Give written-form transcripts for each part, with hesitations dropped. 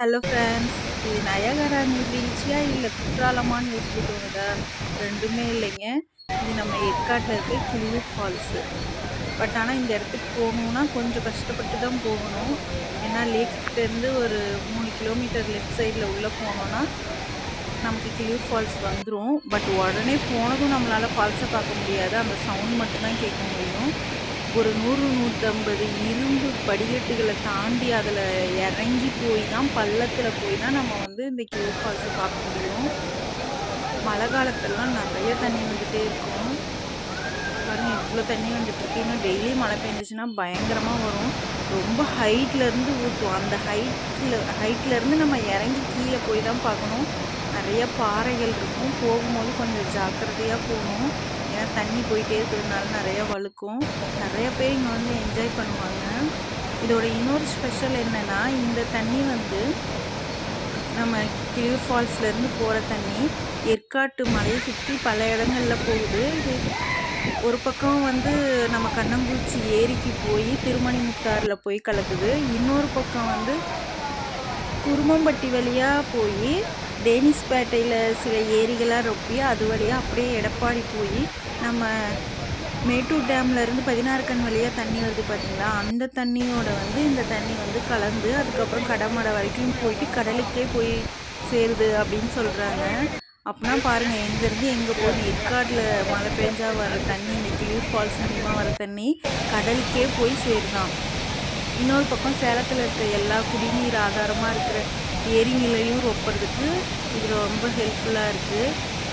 Hello friends. இது நயகரா நீர்வீழ்ச்சியா இல்ல குற்றாலமான்னு யோசிக்க தோணுதா? 2மே இல்லைங்க. இது நம்ம ஏற்காட்ல இருக்க கிளியூர் ஃபால்ஸு. ஆனா இந்த இடத்துக்கு போகணும்னா கொஞ்சம் கஷ்டப்பட்டு தான் போகணும். ஏன்னா லேக் கிட்டேருந்து ஒரு 3 கிலோமீட்டர் லெஃப்ட் சைட்ல உள்ள போனோம்னா, நமக்கு கிளியூர் ஃபால்ஸ் வந்துரும். உடனே போனதும் நம்மளால ஃபால்ஸ பார்க்க முடியாது. அந்த சவுண்ட் மட்டும் தான் கேட்க முடியும். ஒரு 100, 150 இரும்பு படிக்கட்டுகள தாண்டி அதில இறங்கி போய் தான் பள்ளத்தில போய் தான் நம்ம வந்து இந்த கிளியூர் ஃபால்ஸ பார்க்க முடியும். மழை காலத்துலலாம் நெறைய தண்ணி வந்துட்டே இருக்கும். பாருங்க இவ்ளோ தண்ணி வந்துட்டுருக்கு. இன்னும் டெய்லி மழை பெஞ்சுச்சுன்னா பயங்கரமா வரும். ரொம்ப ஹைட்லேருந்து ஊத்தும். அந்த ஹைட்லேருந்து நம்ம இறங்கி கீழ போய் தான் பார்க்கணும். நெறைய பாறைகள் இருக்கும். போகும்போது கொஞ்சம் ஜாக்கிரதையா போணும். ஏன்னா தண்ணி போயிட்டே இருக்கிறதுனால நெறைய வழுக்கும். நெறைய பேர் இங்க வந்து என்ஜாய் பண்ணுவாங்க. இதோட இன்னொரு ஸ்பெஷல் என்னன்னா, இந்த தண்ணி வந்து நம்ம கிளியூர் ஃபால்ஸ்லேருந்து போற தண்ணி, ஏற்காட்டு மலைய சுத்தி பல இடங்கள்ல போகுது. இது ஒரு பக்கம் வந்து நம்ம கண்ணங்குறிச்சி ஏரிக்கு போய் திருமணிமுத்தாறுல போய் கலக்குது. இன்னொரு பக்கம் வந்து குருமம்பட்டி வழியா போய் டேனிஸ்பேட்டையில சில ஏரிகளா ரொப்பி அது வழியா அப்படியே எடப்பாடி போய் நம்ம மேட்டூர் டேம்ல இருந்து 16 கண் வழியா தண்ணி வருது பார்த்தீங்களா? அந்த தண்ணியோட வந்து இந்த தண்ணி வந்து கலந்து அதுக்கப்புறம் கடமடை வரைக்கும் போயிட்டு கடலுக்கே போய் சேருது அப்படின்னு சொல்றாங்க. அப்பனா பாருங்க எங்கேருந்து எங்கே போகுது. ஏற்காடுல மழை பெஞ்சா வர தண்ணி இந்த கிளியூர் ஃபால்ஸ் மூலிமா வர தண்ணி கடலுக்கே போய் சேருதாம். இன்னொரு பக்கம் சேலத்தில் இருக்க எல்லா குடிநீர் ஆதாரமாக இருக்கிற ஏரிங்களையும் ரொப்புறதுக்கு இது ரொம்ப ஹெல்ப்ஃபுல்லாக இருக்குது.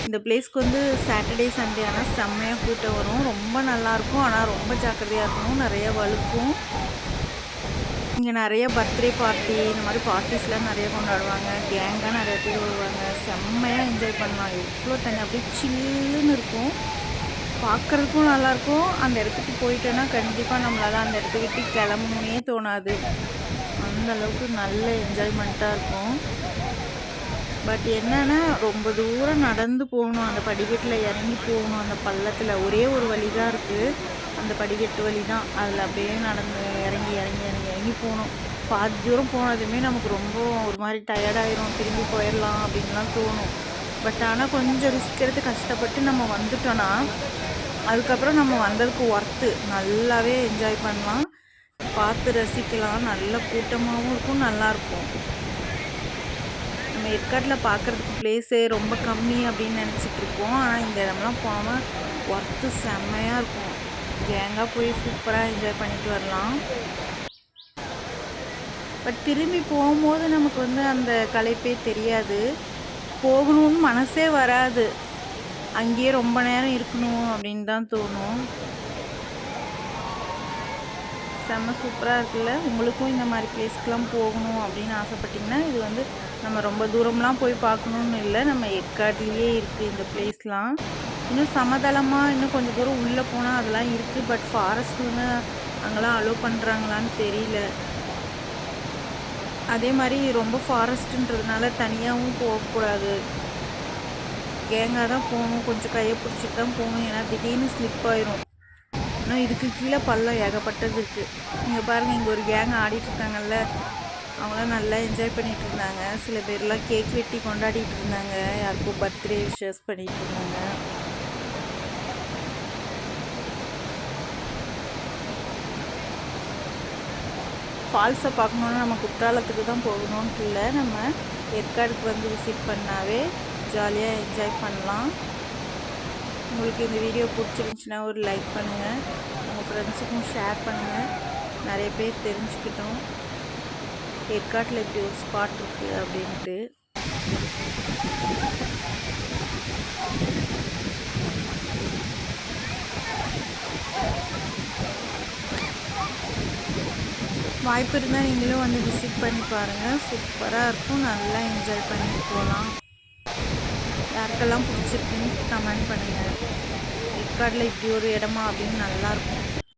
இந்த பிளேஸ்க்கு வந்து சாட்டர்டே சண்டே ஆனால் செம்மையாக கூட்டம் வரும். ரொம்ப நல்லாயிருக்கும். ஆனால் ரொம்ப ஜாக்கிரதையாக இருக்கணும். நிறைய வழுக்கும். இங்கே நிறைய பர்த்டே பார்ட்டி இந்த மாதிரி பார்ட்டிஸ்லாம் நிறைய கொண்டாடுவாங்க. கேங்காக நிறைய பேர் வருவாங்க. செம்மையாக என்ஜாய் பண்ணலாம். எவ்வளோ தண்ணி அப்படியே சில்லுன்னு இருக்கும். பார்க்குறதுக்கும் நல்லாயிருக்கும். அந்த இடத்துக்கு போயிட்டோன்னா கண்டிப்பாக நம்மளால் அந்த இடத்த விட்டு கிளம்பணுன்னே தோணாது. அந்த அளவுக்கு நல்ல என்ஜாய்மெண்ட்டாக இருக்கும். என்னென்னா ரொம்ப தூரம் நடந்து போகணும். அந்த படிக்கட்டில் இறங்கி போகணும். அந்த பள்ளத்தில் ஒரே ஒரு வழி தான் இருக்குது. அந்த படிக்கட்டு வழி தான். அதில் அப்படியே நடந்து இறங்கி இறங்கி இறங்கி இறங்கி போகணும். பாதி தூரம் போனதுமே நமக்கு ரொம்ப ஒரு மாதிரி டயர்டாயிரும். திரும்பி போயிடலாம் அப்படின்லாம் தோணும். ஆனால் கொஞ்சம் ரிஸ்க் எடுத்து கஷ்டப்பட்டு நம்ம வந்துட்டோன்னா அதுக்கப்புறம் நம்ம வந்ததுக்கு ஒர்த்து. நல்லாவே என்ஜாய் பண்ணலாம். பார்த்து ரசிக்கலாம். நல்ல கூட்டமாகவும் இருக்கும். நல்லாயிருக்கும். நம்ம ஏற்காட்டில் பார்க்குறதுக்கு பிளேஸே ரொம்ப கம்மி அப்படின்னு நினச்சிட்ருக்கோம். ஆனால் இந்த இடம்லாம் போனால் ஒர்த்து செம்மையாக இருக்கும். கேங்காக போய் சூப்பராக என்ஜாய் பண்ணிட்டு வரலாம். திரும்பி போகும்போது நமக்கு வந்து அந்த களைப்பே தெரியாது. போகணும்னு மனசே வராது. அங்கேயே ரொம்ப நேரம் இருக்கணும் அப்படின்னு தான் தோணும். செம்ம சூப்பராக இருக்குல்ல. உங்களுக்கும் இந்த மாதிரி பிளேஸ்க்கெலாம் போகணும் அப்படின்னு ஆசைப்பட்டிங்கன்னா இது வந்து நம்ம ரொம்ப தூரம்லாம் போய் பார்க்கணுன்னு இல்லை. நம்ம ஏற்காட்லேயே இருக்குது இந்த பிளேஸ்லாம். இன்னும் சமதளமாக இன்னும் கொஞ்சம் தூரம் உள்ளே போனால் அதெல்லாம் இருக்குது. ஃபாரஸ்ட்டுன்னு அங்கெல்லாம் அலோவ் பண்ணுறாங்களான்னு தெரியல. அதே மாதிரி ரொம்ப ஃபாரஸ்ட்டுன்றதுனால தனியாகவும் போகக்கூடாது. கேங்காக தான் போகணும். கொஞ்சம் கையை பிடிச்சிட்டு தான் போகணும். ஏன்னா திடீர்னு ஸ்லிப் ஆயிரும். ஆனால் இதுக்கு கீழே பள்ளம் ஏகப்பட்டது இருக்குது. நீங்கள் பாருங்கள் இங்கே ஒரு கேங் ஆடிட்டுருக்காங்கல்ல, அவங்களாம் நல்லா என்ஜாய் பண்ணிகிட்டு இருந்தாங்க. சில பேர்லாம் கேக் வெட்டி கொண்டாடிட்டு இருந்தாங்க. யாருக்கும் பர்த்டே விஷஸ் பண்ணிகிட்டு இருந்தாங்க. ஃபால்ஸை பார்க்கணுன்னா நம்ம குற்றாலத்துக்கு தான் போகணுன்ட்டு இல்லை. நம்ம ஏற்காடுக்கு வந்து விசிட் பண்ணாவே ஜாலியாக என்ஜாய் பண்ணலாம். உங்களுக்கு இந்த வீடியோ பிடிச்சிருந்துச்சின்னா ஒரு லைக் பண்ணுங்கள். உங்கள் ஃப்ரெண்ட்ஸுக்கும் ஷேர் பண்ணுங்கள். நிறைய பேர் தெரிஞ்சுக்கிட்டோம் ஏற்காட்டில் இப்படி ஒரு ஸ்பாட் இருக்குது அப்படின்ட்டு. வாய்ப்பு இருந்தால் நீங்களும் வந்து விசிட் பண்ணி பாருங்கள். சூப்பராக இருக்கும். நல்லா என்ஜாய் பண்ணிட்டு போகலாம். யாருக்கெல்லாம் பிடிச்சிருக்குன்னு கமெண்ட் பண்ணுங்கள். ஏற்காடில் இப்படி ஒரு இடமா அப்படின்னு நல்லாயிருக்கும்.